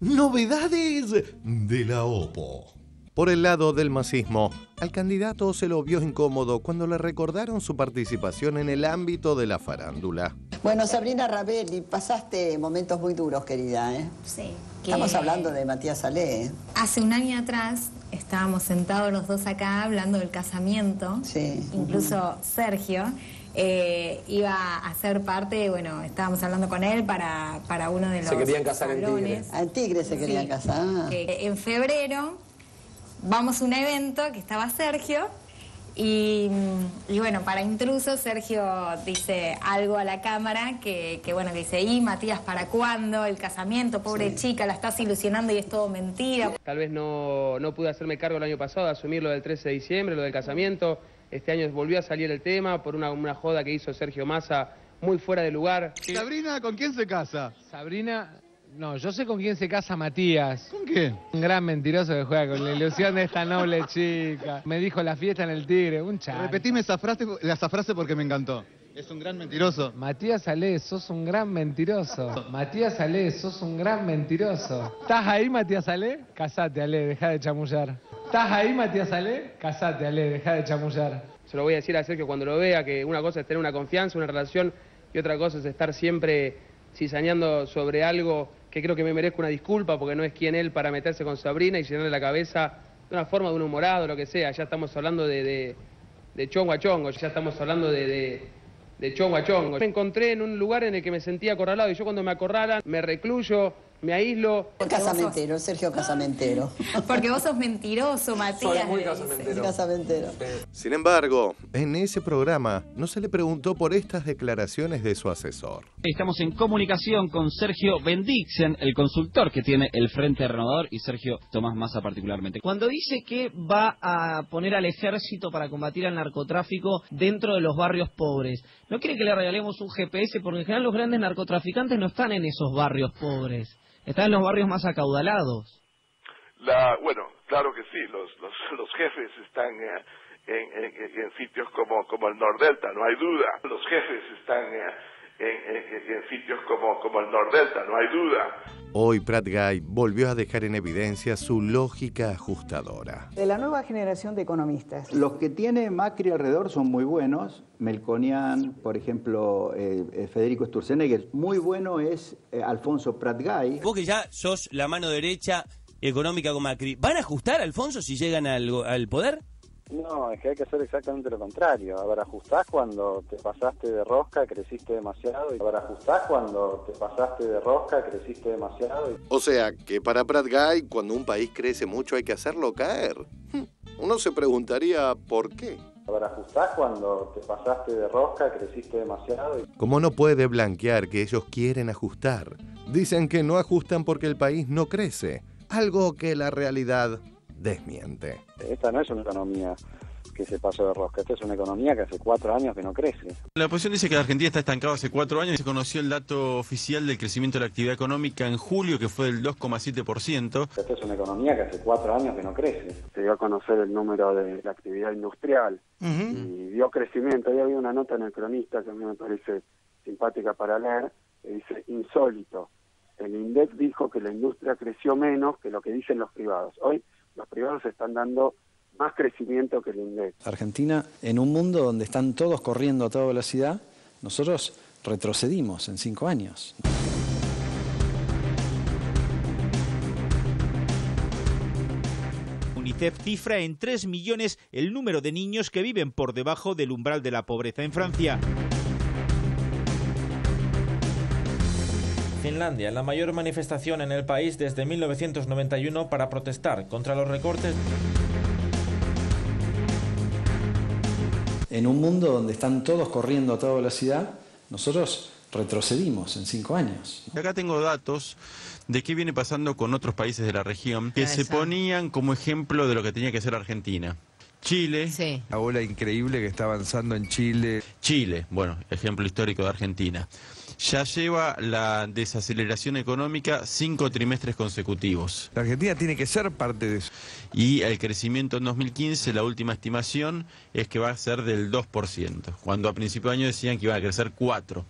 Novedades de la OPO. Por el lado del masismo, al candidato se lo vio incómodo cuando le recordaron su participación en el ámbito de la farándula. Bueno, Sabrina Ravelli, pasaste momentos muy duros, querida, ¿eh? Sí. Estamos hablando de Matías Salé, ¿eh? Hace un año atrás estábamos sentados los dos acá hablando del casamiento. Sí. Incluso Sergio iba a ser parte, bueno, estábamos hablando con él para uno de los Se querían casar salones. En Tigre se querían casar. Que en febrero vamos a un evento que estaba Sergio y bueno, para intrusos Sergio dice algo a la cámara que bueno, que dice, y Matías, ¿para cuándo el casamiento? Pobre chica, la estás ilusionando y es todo mentira. Tal vez no pude hacerme cargo el año pasado, asumir lo del 13 de diciembre, lo del casamiento. Este año volvió a salir el tema por una joda que hizo Sergio Massa muy fuera de lugar. Sabrina, ¿con quién se casa? Sabrina, no, yo sé con quién se casa Matías. ¿Con quién? Un gran mentiroso que juega con la ilusión de esta noble chica. Me dijo la fiesta en el Tigre, un chaval. Repetime esa frase porque me encantó. Es un gran mentiroso. Matías Ale, sos un gran mentiroso. Matías Ale, sos un gran mentiroso. ¿Estás ahí, Matías Ale? Casate, Ale, deja de chamullar. ¿Estás ahí, Matías Ale? Casate, Ale, deja de chamullar. Se lo voy a decir a Sergio cuando lo vea, que una cosa es tener una confianza, una relación, y otra cosa es estar siempre cizañando sobre algo que creo que me merezco una disculpa, porque no es quien él para meterse con Sabrina y llenarle la cabeza de una forma de un humorado, lo que sea. Ya estamos hablando de chongo a chongo, ya estamos hablando de chongo a chongo. Me encontré en un lugar en el que me sentía acorralado, y yo cuando me acorralan me recluyo, me aíslo. Casamentero, Sergio Casamentero. Porque vos sos mentiroso, Matías. Soy muy casamentero. Casamentero. Sin embargo, en ese programa no se le preguntó por estas declaraciones de su asesor. Estamos en comunicación con Sergio Bendixen, el consultor que tiene el Frente Renovador, y Sergio Tomás Massa particularmente. Cuando dice que va a poner al ejército para combatir al narcotráfico dentro de los barrios pobres, ¿no quiere que le regalemos un GPS? Porque en general los grandes narcotraficantes no están en esos barrios pobres, están en los barrios más acaudalados. Bueno, claro que sí, los jefes están en sitios como el Nordelta, no hay duda. Los jefes están en sitios como el Nordelta, no hay duda. Hoy Prat Gay volvió a dejar en evidencia su lógica ajustadora. De la nueva generación de economistas. Los que tiene Macri alrededor son muy buenos. Melconian, por ejemplo, Federico Sturzenegger. Muy bueno es Alfonso Prat Gay. Vos que ya sos la mano derecha económica con Macri, ¿van a ajustar, Alfonso, si llegan al poder? No, es que hay que hacer exactamente lo contrario. A ver, ajustás cuando te pasaste de rosca, creciste demasiado. A ver, ajustás cuando te pasaste de rosca, creciste demasiado. O sea, que para Prat Gay, cuando un país crece mucho hay que hacerlo caer. Uno se preguntaría por qué. A ver, ajustás cuando te pasaste de rosca, creciste demasiado. Como no puede blanquear que ellos quieren ajustar. Dicen que no ajustan porque el país no crece. Algo que la realidad desmiente. Esta no es una economía que se pasó de rosca, esta es una economía que hace 4 años que no crece. La oposición dice que la Argentina está estancada hace 4 años. Se conoció el dato oficial del crecimiento de la actividad económica en julio, que fue del 2,7%. Esta es una economía que hace 4 años que no crece. Se dio a conocer el número de la actividad industrial y dio crecimiento. Ahí había una nota en el Cronista que a mí me parece simpática para leer, que dice insólito. El INDEC dijo que la industria creció menos que lo que dicen los privados. Hoy los privados están dando más crecimiento que el INDEC. Argentina, en un mundo donde están todos corriendo a toda velocidad, nosotros retrocedimos en 5 años. UNICEF cifra en 3 millones el número de niños que viven por debajo del umbral de la pobreza en Francia. Finlandia, la mayor manifestación en el país desde 1991 para protestar contra los recortes. En un mundo donde están todos corriendo a toda velocidad, nosotros retrocedimos en 5 años. Acá tengo datos de qué viene pasando con otros países de la región que se ponían como ejemplo de lo que tenía que ser Argentina. Chile, la ola increíble que está avanzando en Chile. Chile, bueno, ejemplo histórico de Argentina. Ya lleva la desaceleración económica 5 trimestres consecutivos. La Argentina tiene que ser parte de eso. Y el crecimiento en 2015, la última estimación, es que va a ser del 2%, cuando a principio de año decían que iba a crecer 4%.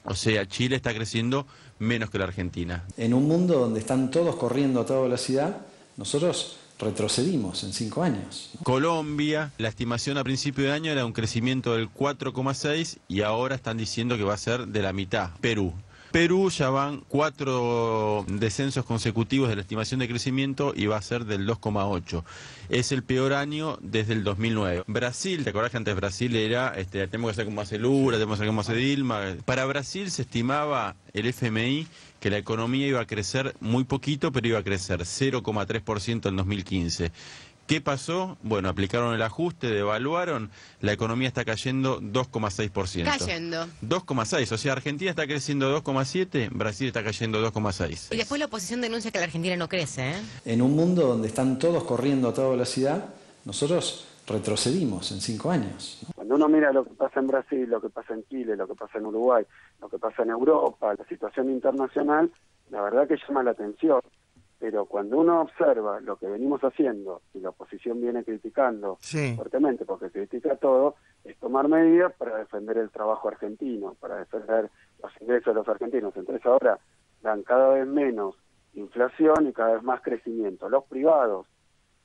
O sea, Chile está creciendo menos que la Argentina. En un mundo donde están todos corriendo a toda velocidad, nosotros retrocedimos en 5 años. Colombia, la estimación a principio de año era un crecimiento del 4,6 y ahora están diciendo que va a ser de la mitad. Perú ya van 4 descensos consecutivos de la estimación de crecimiento y va a ser del 2,8. Es el peor año desde el 2009. Brasil, ¿te acordás que antes Brasil era, tenemos que hacer como hace Lula, tenemos que hacer como hace Dilma? Para Brasil se estimaba el FMI que la economía iba a crecer muy poquito, pero iba a crecer 0,3% en 2015. ¿Qué pasó? Bueno, aplicaron el ajuste, devaluaron, la economía está cayendo 2,6%. Cayendo. 2,6, o sea, Argentina está creciendo 2,7, Brasil está cayendo 2,6. Y después la oposición denuncia que la Argentina no crece, ¿eh? En un mundo donde están todos corriendo a toda velocidad, nosotros retrocedimos en 5 años. Cuando uno mira lo que pasa en Brasil, lo que pasa en Chile, lo que pasa en Uruguay, lo que pasa en Europa, la situación internacional, la verdad que llama la atención. Pero cuando uno observa lo que venimos haciendo y la oposición viene criticando fuertemente, porque critica todo, es tomar medidas para defender el trabajo argentino, para defender los ingresos de los argentinos. Entonces ahora dan cada vez menos inflación y cada vez más crecimiento. Los privados.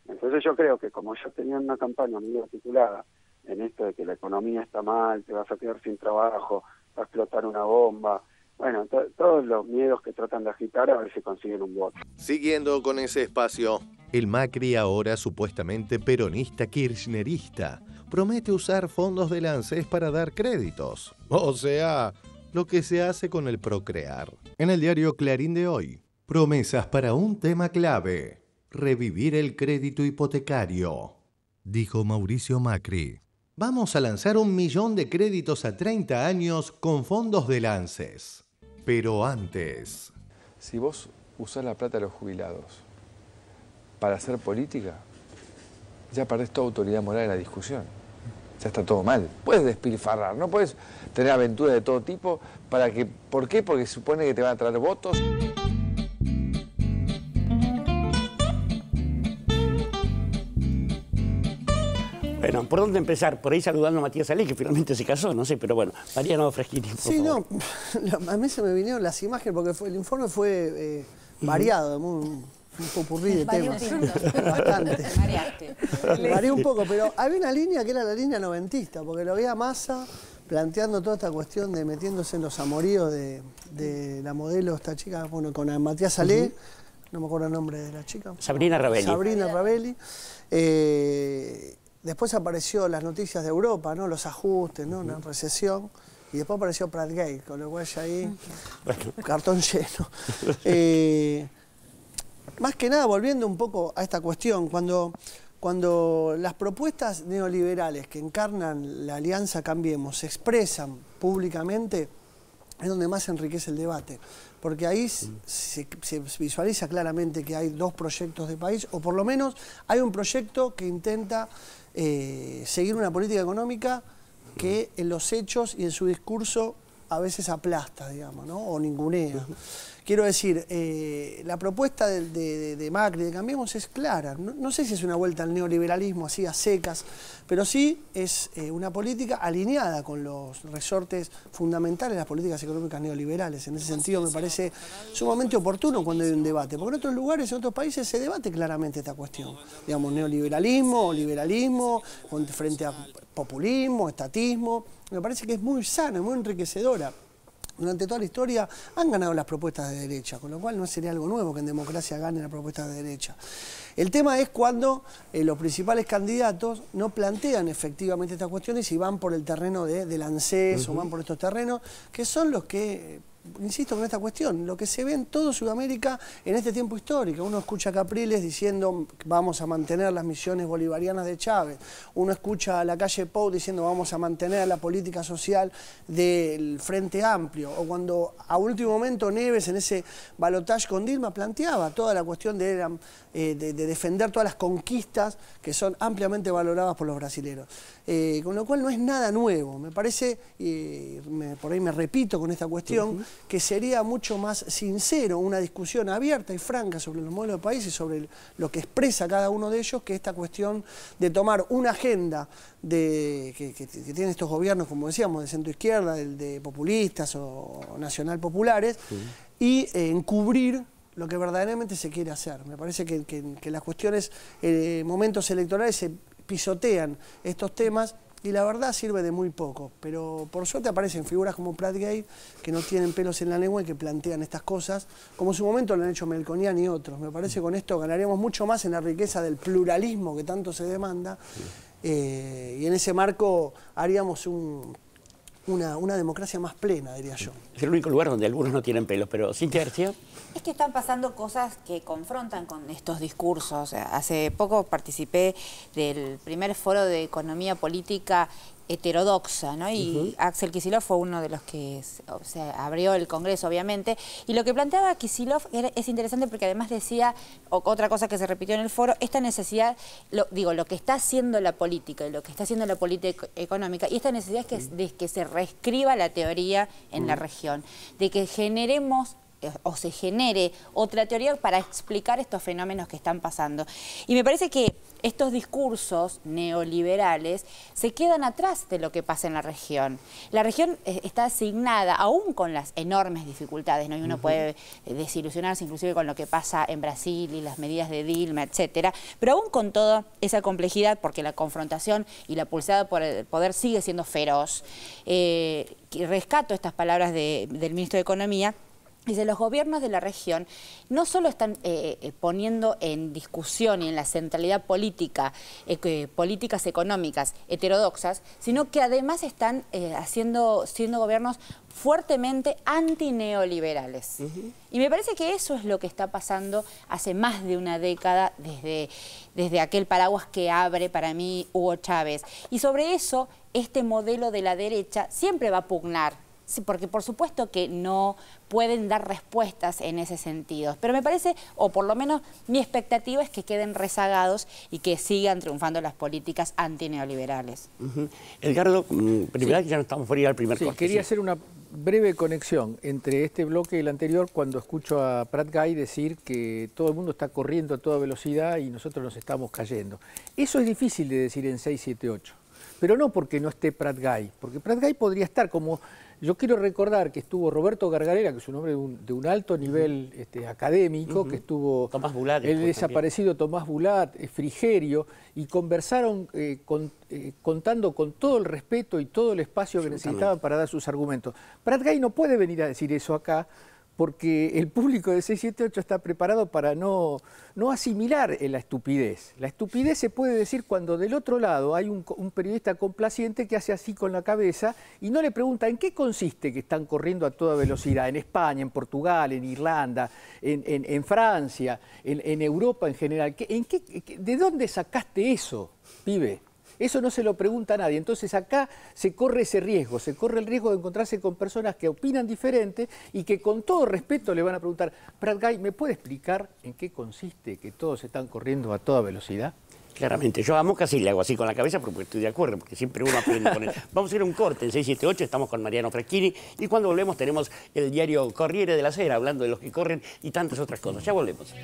Entonces yo creo que como ellos tenían una campaña muy articulada en esto de que la economía está mal, te vas a quedar sin trabajo, va a explotar una bomba, bueno, todos los miedos que tratan de agitar a ver si consiguen un voto. Siguiendo con ese espacio, el Macri, ahora supuestamente peronista kirchnerista, promete usar fondos del ANSES para dar créditos. O sea, lo que se hace con el procrear. En el diario Clarín de hoy, promesas para un tema clave: revivir el crédito hipotecario. Dijo Mauricio Macri: vamos a lanzar 1 millón de créditos a 30 años con fondos del ANSES. Pero antes... Si vos usás la plata de los jubilados para hacer política, ya perdés toda autoridad moral en la discusión. Ya está todo mal. Puedes despilfarrar, no puedes tener aventuras de todo tipo para que... ¿Por qué? Porque se supone que te van a traer votos. Bueno, ¿por dónde empezar? Por ahí saludando a Matías Salé, que finalmente se casó, no sé, pero bueno. Mariano Freschini, por favor. No, a mí se me vinieron las imágenes porque el informe fue variado, un popurrí de temas. Bastante. Varié un poco, pero había una línea que era la línea noventista, porque lo veía Massa planteando toda esta cuestión de metiéndose en los amoríos de la modelo, esta chica, bueno, con Matías Salé, no me acuerdo el nombre de la chica. Sabrina Ravelli. Sabrina Ravelli. Después apareció las noticias de Europa, ¿no? Los ajustes, ¿no? Una recesión. Y después apareció Pratgate, con lo cual ya ahí, cartón lleno. Más que nada, volviendo un poco a esta cuestión, cuando las propuestas neoliberales que encarnan la Alianza Cambiemos se expresan públicamente, es donde más se enriquece el debate. Porque ahí se visualiza claramente que hay 2 proyectos de país, o por lo menos hay un proyecto que intenta seguir una política económica que en los hechos y en su discurso a veces aplasta, digamos, ¿no? O ningunea. Quiero decir, la propuesta de Macri, de Cambiemos, es clara. No sé si es una vuelta al neoliberalismo así a secas, pero sí es una política alineada con los resortes fundamentales de las políticas económicas neoliberales. En ese sentido me parece sumamente oportuno cuando hay un debate, porque en otros lugares, en otros países, se debate claramente esta cuestión. Digamos, neoliberalismo, liberalismo, frente a populismo, estatismo. Me parece que es muy sana, muy enriquecedora. Durante toda la historia han ganado las propuestas de derecha, con lo cual no sería algo nuevo que en democracia ganen las propuestas de derecha. El tema es cuando los principales candidatos no plantean efectivamente estas cuestiones y van por el terreno del ANSES o van por estos terrenos, que son los que, insisto con esta cuestión, lo que se ve en todo Sudamérica en este tiempo histórico. Uno escucha a Capriles diciendo vamos a mantener las misiones bolivarianas de Chávez, uno escucha a la calle Pou diciendo vamos a mantener la política social del Frente Amplio, o cuando a último momento Neves en ese balotaje con Dilma planteaba toda la cuestión de defender todas las conquistas que son ampliamente valoradas por los brasileños. Con lo cual no es nada nuevo, me parece, por ahí me repito con esta cuestión, que sería mucho más sincero una discusión abierta y franca sobre los modelos de país y sobre lo que expresa cada uno de ellos, que esta cuestión de tomar una agenda que tienen estos gobiernos, como decíamos, de centro izquierda, de populistas o nacional populares, y encubrir lo que verdaderamente se quiere hacer. Me parece que las cuestiones, momentos electorales se pisotean estos temas y la verdad sirve de muy poco, pero por suerte aparecen figuras como Prat Gay que no tienen pelos en la lengua y que plantean estas cosas, como en su momento lo han hecho Melconian y otros. Me parece que con esto ganaremos mucho más en la riqueza del pluralismo que tanto se demanda, y en ese marco haríamos una democracia más plena, diría yo. Es el único lugar donde algunos no tienen pelos, pero Cintia García. Es que están pasando cosas que confrontan con estos discursos. Hace poco participé del primer foro de economía política heterodoxa, ¿no? Y Axel Kicillof fue uno de los que se abrió el Congreso, obviamente, y lo que planteaba Kicillof es interesante porque además decía, otra cosa que se repitió en el foro, esta necesidad, lo que está haciendo la política y lo que está haciendo la política económica, y esta necesidad es de que se reescriba la teoría en la región, de que generemos o se genere otra teoría para explicar estos fenómenos que están pasando. Y me parece que estos discursos neoliberales se quedan atrás de lo que pasa en la región. La región está asignada, aún con las enormes dificultades, ¿no? Y uno puede desilusionarse inclusive con lo que pasa en Brasil y las medidas de Dilma, etcétera, pero aún con toda esa complejidad, porque la confrontación y la pulsada por el poder sigue siendo feroz, rescato estas palabras del ministro de Economía. Dice, los gobiernos de la región no solo están poniendo en discusión y en la centralidad política, políticas económicas heterodoxas, sino que además están siendo gobiernos fuertemente antineoliberales. Y me parece que eso es lo que está pasando hace más de una década desde aquel paraguas que abre para mí Hugo Chávez. Y sobre eso, este modelo de la derecha siempre va a pugnar. Sí, porque por supuesto que no pueden dar respuestas en ese sentdo, pero me parece, o por lo menos mi expectativa es que queden rezagados y que sigan triunfando las políticas antineoliberales. Edgardo, primero que ya no estamos por ir al primer corte. Quería hacer una breve conexión entre este bloque y el anterior cuando escucho a Prat Gay decir que todo el mundo está corriendo a toda velocidad y nosotros nos estamos cayendo. Eso es difícil de decir en 678, pero no porque no esté Prat Gay, porque Prat Gay podría estar como... Yo quiero recordar que estuvo Roberto Gargarella, que es un hombre de un alto nivel académico, que estuvo Tomás Bulat, el desaparecido Tomás Bulat, Frigerio, y conversaron contando con todo el respeto y todo el espacio que necesitaban para dar sus argumentos. Prat Gay no puede venir a decir eso acá, porque el público de 678 está preparado para no asimilar la estupidez. La estupidez se puede decir cuando del otro lado hay un periodista complaciente que hace así con la cabeza y no le pregunta en qué consiste que están corriendo a toda velocidad, en España, en Portugal, en Irlanda, en Francia, en Europa en general. ¿De dónde sacaste eso, pibe? Eso no se lo pregunta a nadie. Entonces acá se corre ese riesgo, se corre el riesgo de encontrarse con personas que opinan diferente y que con todo respeto le van a preguntar, Prat Gay, ¿me puede explicar en qué consiste que todos están corriendo a toda velocidad? Claramente, yo a Moca sí le hago así con la cabeza porque estoy de acuerdo, porque siempre uno aprende con él. Vamos a ir a un corte en 678, estamos con Mariano Freschini y cuando volvemos tenemos el diario Corriere della Sera hablando de los que corren y tantas otras cosas. Ya volvemos.